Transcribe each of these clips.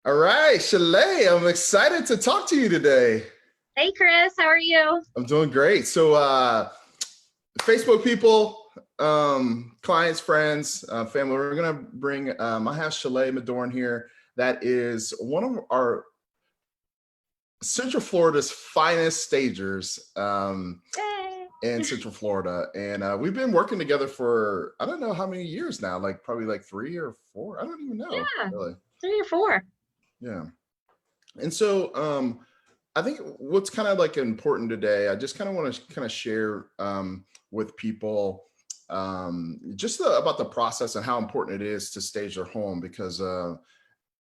All right, Shalea, I'm excited to talk to you today. Hey Chris, how are you? I'm doing great. Facebook people, clients, friends, family, we're going to bring, I have Shalea Madorin here. That is one of our Central Florida's finest stagers Yay. in Central Florida. And we've been working together for, I don't know how many years now, like probably like 3 or 4. I don't even know, Yeah, really. 3 or 4. Yeah. And I think what's kind of like important today, I just kind of want to kind of share with people just about the process and how important it is to stage their home because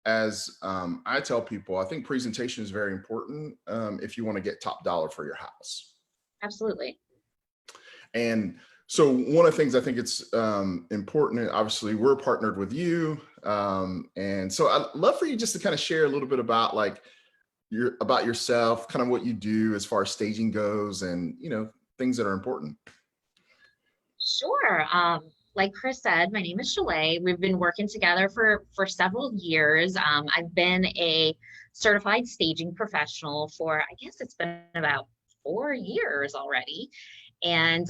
as I tell people, I think presentation is very important if you want to get top dollar for your house. Absolutely. And so one of the things I think it's important, obviously we're partnered with you. And so I'd love for you just to kind of share a little bit about like about yourself, kind of what you do as far as staging goes and, things that are important. Sure. Like Chris said, my name is Shalea. We've been working together for several years. I've been a certified staging professional for, I guess it's been about 4 years already. And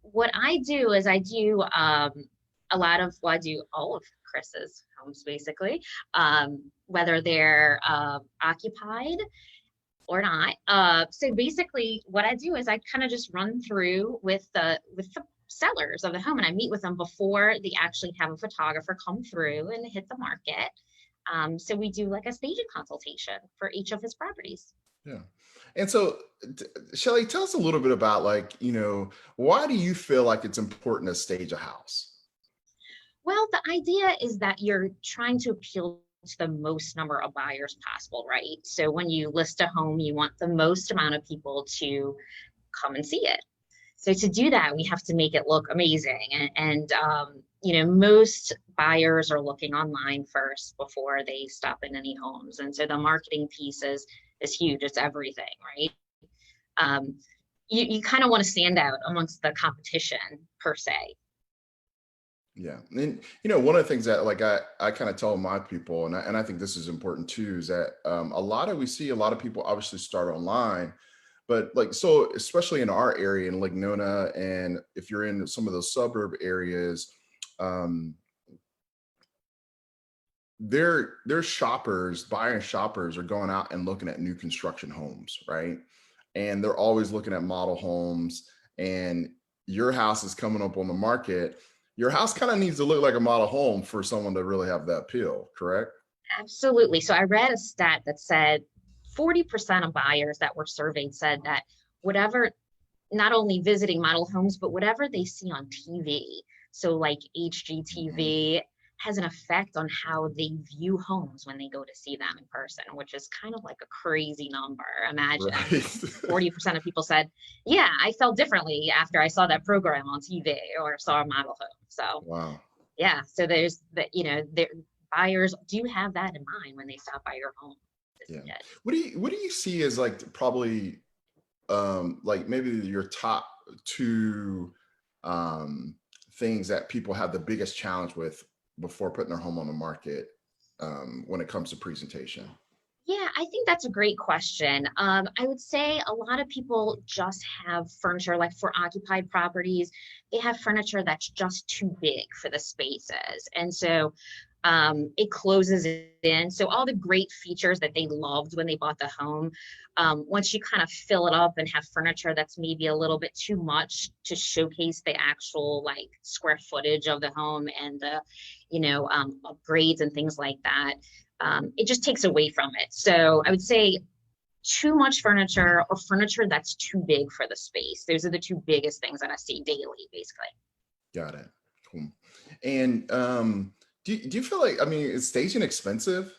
what I do is I do I do all of Chris's homes basically, whether they're occupied or not. So basically what I do is I kind of just run through with the sellers of the home and I meet with them before they actually have a photographer come through and hit the market. So we do like a staging consultation for each of his properties. Yeah. And so, Shelly, tell us a little bit about like, why do you feel like it's important to stage a house? Well, the idea is that you're trying to appeal to the most number of buyers possible, right? So when you list a home, you want the most amount of people to come and see it. So to do that, we have to make it look amazing. Most buyers are looking online first before they stop in any homes. And so the marketing piece is huge. It's everything, right? Um, you kind of want to stand out amongst the competition per se. Yeah. And, one of the things that like I kind of tell my people, and I think this is important too, is that we see a lot of people obviously start online, but like, so especially in our area in Lake Nona, and if you're in some of those suburb areas, um, their shoppers, buying shoppers are going out and looking at new construction homes, right? And they're always looking at model homes, and your house is coming up on the market. Your house kind of needs to look like a model home for someone to really have that appeal, correct? Absolutely. So I read a stat that said 40% of buyers that were surveyed said that whatever, not only visiting model homes, but whatever they see on TV, so like Mhm. HGTV, has an effect on how they view homes when they go to see them in person, which is kind of like a crazy number. Imagine Right. 40% of people said, yeah, I felt differently after I saw that program on TV or saw a model home. So Wow. yeah, so there's the buyers do have that in mind when they stop by your home to Yeah. see it. What do you see as like probably like maybe your top two um things that people have the biggest challenge with before putting their home on the market when it comes to presentation? Yeah, I think that's a great question. I would say a lot of people just have furniture, like for occupied properties, they have furniture that's just too big for the spaces. And so it closes it in. So all the great features that they loved when they bought the home, once you kind of fill it up and have furniture that's maybe a little bit too much to showcase the actual like square footage of the home and the, upgrades and things like that, it just takes away from it. So I would say too much furniture or furniture that's too big for the space. Those are the two biggest things that I see daily, basically. Got it. Cool. And do you feel like, I mean, is staging expensive?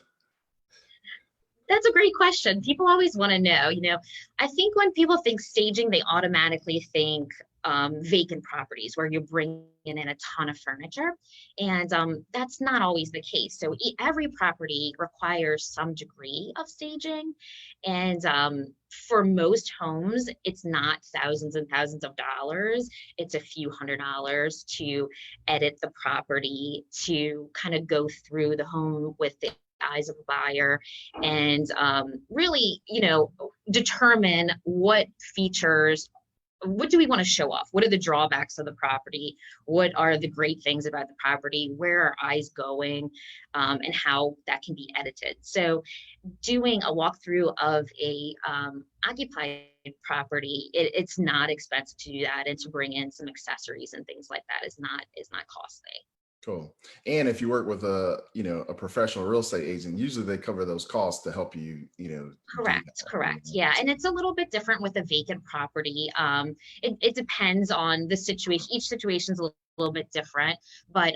That's a great question. People always want to know. I think when people think staging, they automatically think vacant properties where you're bringing in a ton of furniture. And that's not always the case. So every property requires some degree of staging. And for most homes, it's not thousands and thousands of dollars. It's a few $100s to edit the property, to kind of go through the home with eyes of a buyer and really, determine what features, what do we want to show off? What are the drawbacks of the property? What are the great things about the property? Where are eyes going? And how that can be edited. So doing a walkthrough of a occupied property, it's not expensive to do that, and to bring in some accessories and things like that is not costly. Cool. And if you work with a professional real estate agent, usually they cover those costs to help you, do Correct, correct. that. Yeah, and it's a little bit different with a vacant property. It depends on the situation. Each situation's a little bit different, but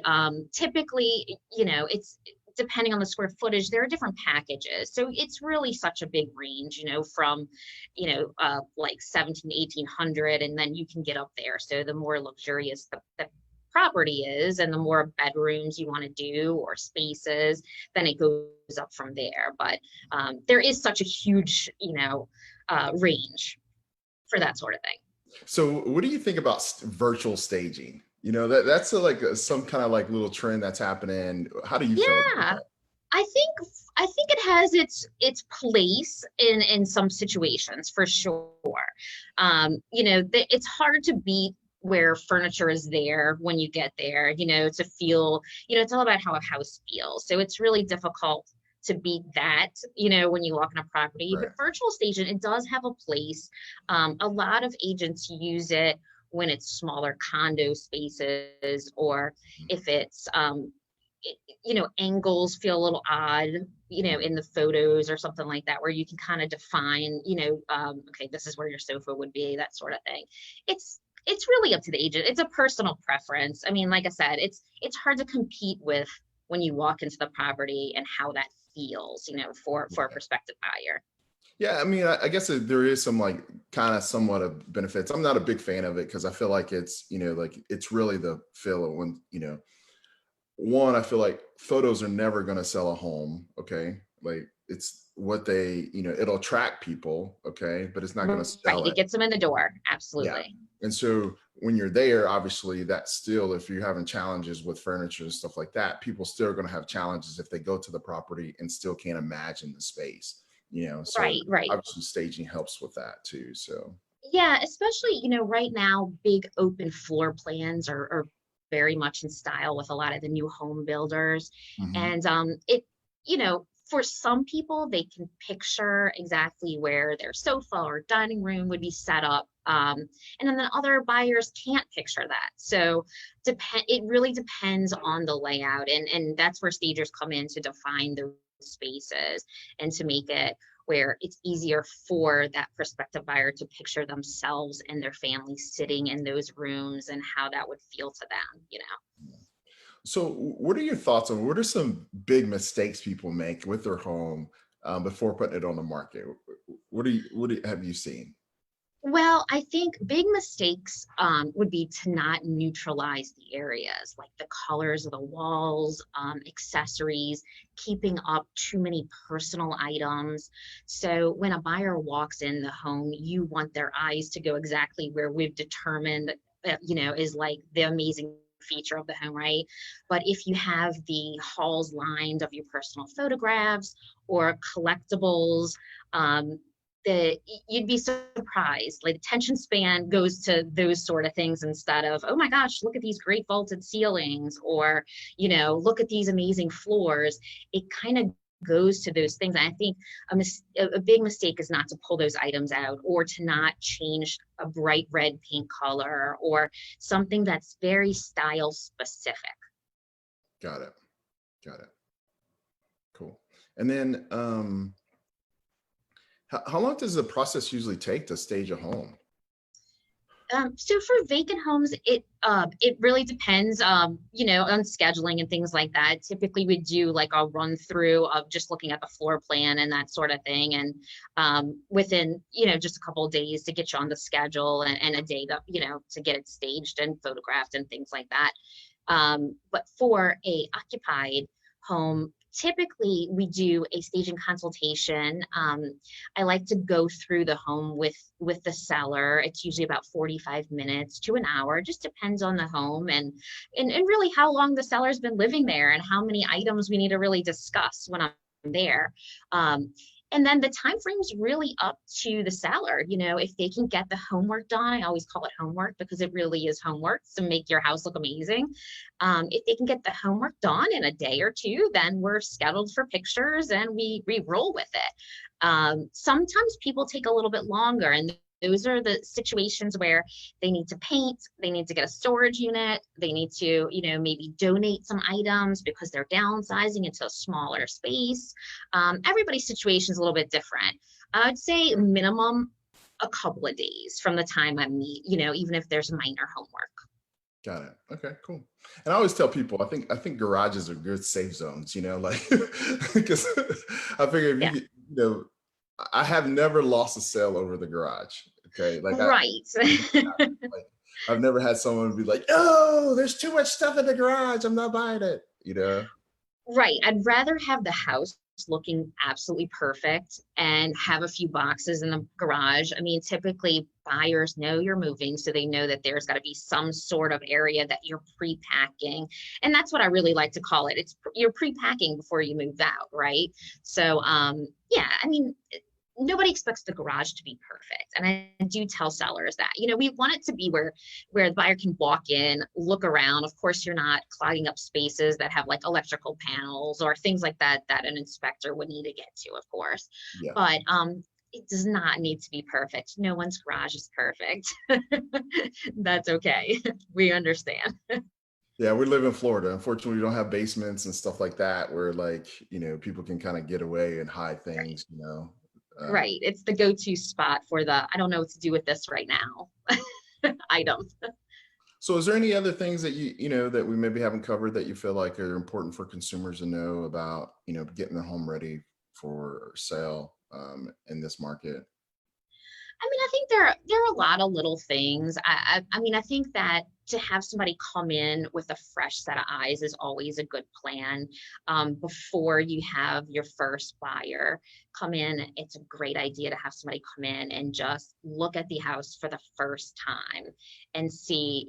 typically, it's depending on the square footage, there are different packages. So it's really such a big range, from, like 17, 1800, and then you can get up there. So the more luxurious the property is and the more bedrooms you want to do or spaces, then it goes up from there. But there is such a huge range for that sort of thing. So what do you think about virtual staging? That's some kind of like little trend that's happening. How do you feel about Yeah, that? I think it has its place in some situations for sure. It's hard to beat where furniture is there when you get there, to feel, it's all about how a house feels. So it's really difficult to beat that, when you walk in a property. But Right. virtual staging, it does have a place. A lot of agents use it when it's smaller condo spaces, or if it's, angles feel a little odd, in the photos or something like that, where you can kind of define, okay, this is where your sofa would be, that sort of thing. It's really up to the agent. It's a personal preference. I mean, like I said, it's hard to compete with when you walk into the property and how that feels, for a prospective buyer. Yeah, I mean, I guess there is some like kind of somewhat of benefits. I'm not a big fan of it because I feel like like it's really the feel of when, one, I feel like photos are never going to sell a home. Okay. Like it's what it'll attract people. Okay. But it's not going to Right. sell It it. gets them in the door. Yeah. Absolutely. And so when you're there, obviously that's still, if you're having challenges with furniture and stuff like that, people still are going to have challenges if they go to the property and still can't imagine the space, so Right. Right. obviously staging helps with that too. So, Yeah, especially, right now, big open floor plans are very much in style with a lot of the new home builders. mhm, And for some people, they can picture exactly where their sofa or dining room would be set up. And then the other buyers can't picture that. So it really depends on the layout. And that's where stagers come in to define those spaces and to make it where it's easier for that prospective buyer to picture themselves and their family sitting in those rooms and how that would feel to them. so what are your thoughts on what are some big mistakes people make with their home before putting it on the market? Have you seen? Well, I think big mistakes would be to not neutralize the areas, like the colors of the walls, accessories, keeping up too many personal items. So when a buyer walks in the home, you want their eyes to go exactly where we've determined, is like the amazing feature of the home, right? But if you have the halls lined of your personal photographs or collectibles, um, you'd be surprised. Like attention span goes to those sort of things instead of, oh my gosh, look at these great vaulted ceilings, or look at these amazing floors. It kind of goes to those things. And I think a big mistake is not to pull those items out, or to not change a bright red paint color, or something that's very style specific. Got it. Got it. Cool. And then how long does the process usually take to stage a home? So for vacant homes, it really depends, on scheduling and things like that. Typically, we do like a run through of just looking at the floor plan and that sort of thing, and within just a couple of days to get you on the schedule, and a day to get it staged and photographed and things like that. But for a occupied home, typically we do a staging consultation. I like to go through the home with the seller. It's usually about 45 minutes to an hour, just depends on the home, and really how long the seller's been living there and how many items we need to really discuss when I'm there. Um, and then the time frame's really up to the seller. If they can get the homework done, I always call it homework because it really is homework to make your house look amazing. If they can get the homework done in a day or two, then we're scheduled for pictures and we roll with it. Sometimes people take a little bit longer, and those are the situations where they need to paint, they need to get a storage unit, they need to, maybe donate some items because they're downsizing into a smaller space. Everybody's situation is a little bit different. I'd say minimum a couple of days from the time I meet, even if there's minor homework. Got it. Okay, cool. And I always tell people, I think garages are good safe zones, like because I figure if Yeah. I have never lost a sale over the garage. Okay. Right. Like I've never had someone be like, oh, there's too much stuff in the garage, I'm not buying it. Right. I'd rather have the house looking absolutely perfect and have a few boxes in the garage. I mean, typically buyers know you're moving, so they know that there's got to be some sort of area that you're pre-packing. And that's what I really like to call it. You're pre-packing before you move out, right? So yeah, I mean, nobody expects the garage to be perfect. And I do tell sellers that, we want it to be where the buyer can walk in, look around. Of course, you're not clogging up spaces that have like electrical panels or things like that an inspector would need to get to, of course. Yeah. But it does not need to be perfect. No one's garage is perfect. That's okay. We understand. Yeah, we live in Florida. Unfortunately, we don't have basements and stuff like that where people can kind of get away and hide things. Um, Right. It's the go-to spot for the I don't know what to do with this right now item. So is there any other things that that we maybe haven't covered that you feel like are important for consumers to know about, getting their home ready for sale in this market? I mean, I think there are a lot of little things. I mean, I think that to have somebody come in with a fresh set of eyes is always a good plan. Before you have your first buyer come in, it's a great idea to have somebody come in and just look at the house for the first time and see,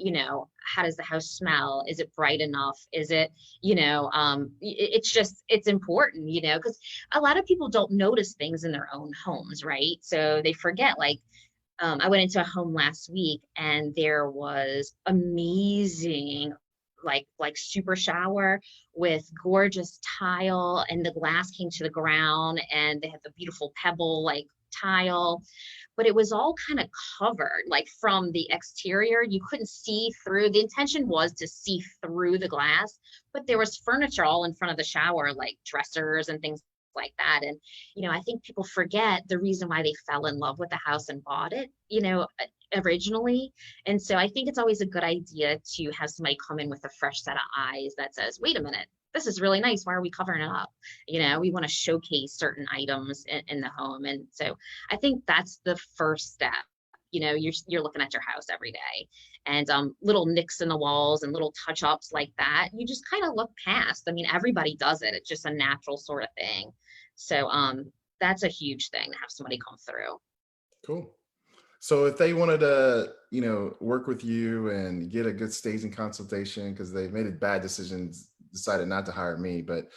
how does the house smell? Is it bright enough? Is it, it's important, because a lot of people don't notice things in their own homes, right? So they forget, like, I went into a home last week and there was amazing, like super shower with gorgeous tile, and the glass came to the ground, and they had the beautiful pebble like tile, but it was all kind of covered, like from the exterior you couldn't see through. The intention was to see through the glass, but there was furniture all in front of the shower, like dressers and things like that. And I think people forget the reason why they fell in love with the house and bought it, originally. And so I think it's always a good idea to have somebody come in with a fresh set of eyes that says, wait a minute, this is really nice, why are we covering it up? We want to showcase certain items in the home. And so I think that's the first step. You're looking at your house every day, and little nicks in the walls and little touch ups like that, you just kind of look past. I mean, everybody does it. It's just a natural sort of thing. So that's a huge thing to have somebody come through. Cool. So if they wanted to, work with you and get a good staging consultation because they made a bad decision, decided not to hire me, but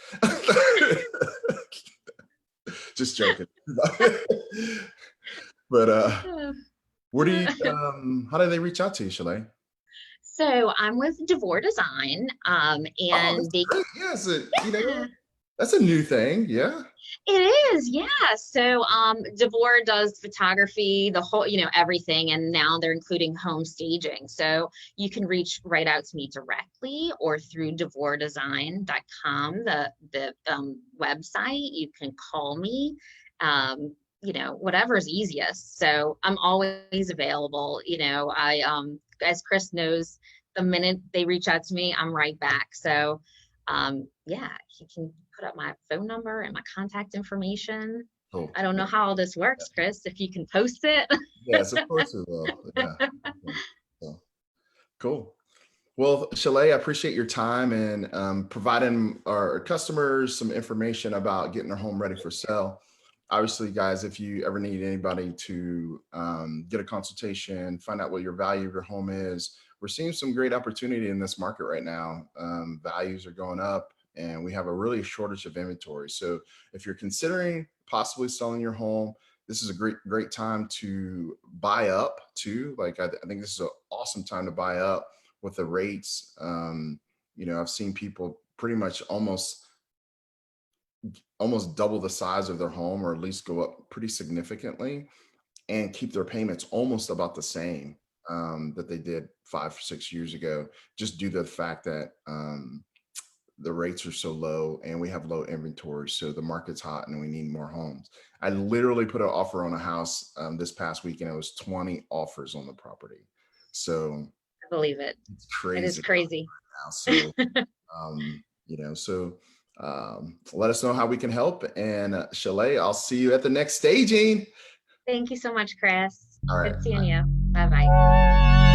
just joking. But where do you how do they reach out to you, Shalea? So I'm with Devore Design, Oh, and that's they great. Yeah, yeah, that's a new thing. Yeah. it is, yeah. So Devore does photography, the whole, everything, and now they're including home staging. So you can reach right out to me directly or through devoredesign.com, the website. You can call me. Whatever's easiest. So I'm always available. As Chris knows, the minute they reach out to me, I'm right back. So yeah, he can put up my phone number and my contact information. Cool. I don't know how all this works, Chris, if you can post it. Yes, of course we will. Yeah. Okay. So, cool. Well, Shalea, I appreciate your time and providing our customers some information about getting their home ready for sale. Obviously, guys, if you ever need anybody to get a consultation, find out what your value of your home is, we're seeing some great opportunity in this market right now. Values are going up, and we have a really shortage of inventory. So if you're considering possibly selling your home, this is a great time to buy up too. Like I think this is an awesome time to buy up with the rates. I've seen people pretty much almost double the size of their home, or at least go up pretty significantly, and keep their payments almost about the same that they did 5 or 6 years ago, just due to the fact that the rates are so low and we have low inventory. So the market's hot and we need more homes. I literally put an offer on a house this past week, and it was 20 offers on the property. So I believe it. it's It is crazy crazy. now. So, let us know how we can help. And Shalea, I'll see you at the next staging. Thank you so much, Chris. All right. Good seeing you. Bye bye.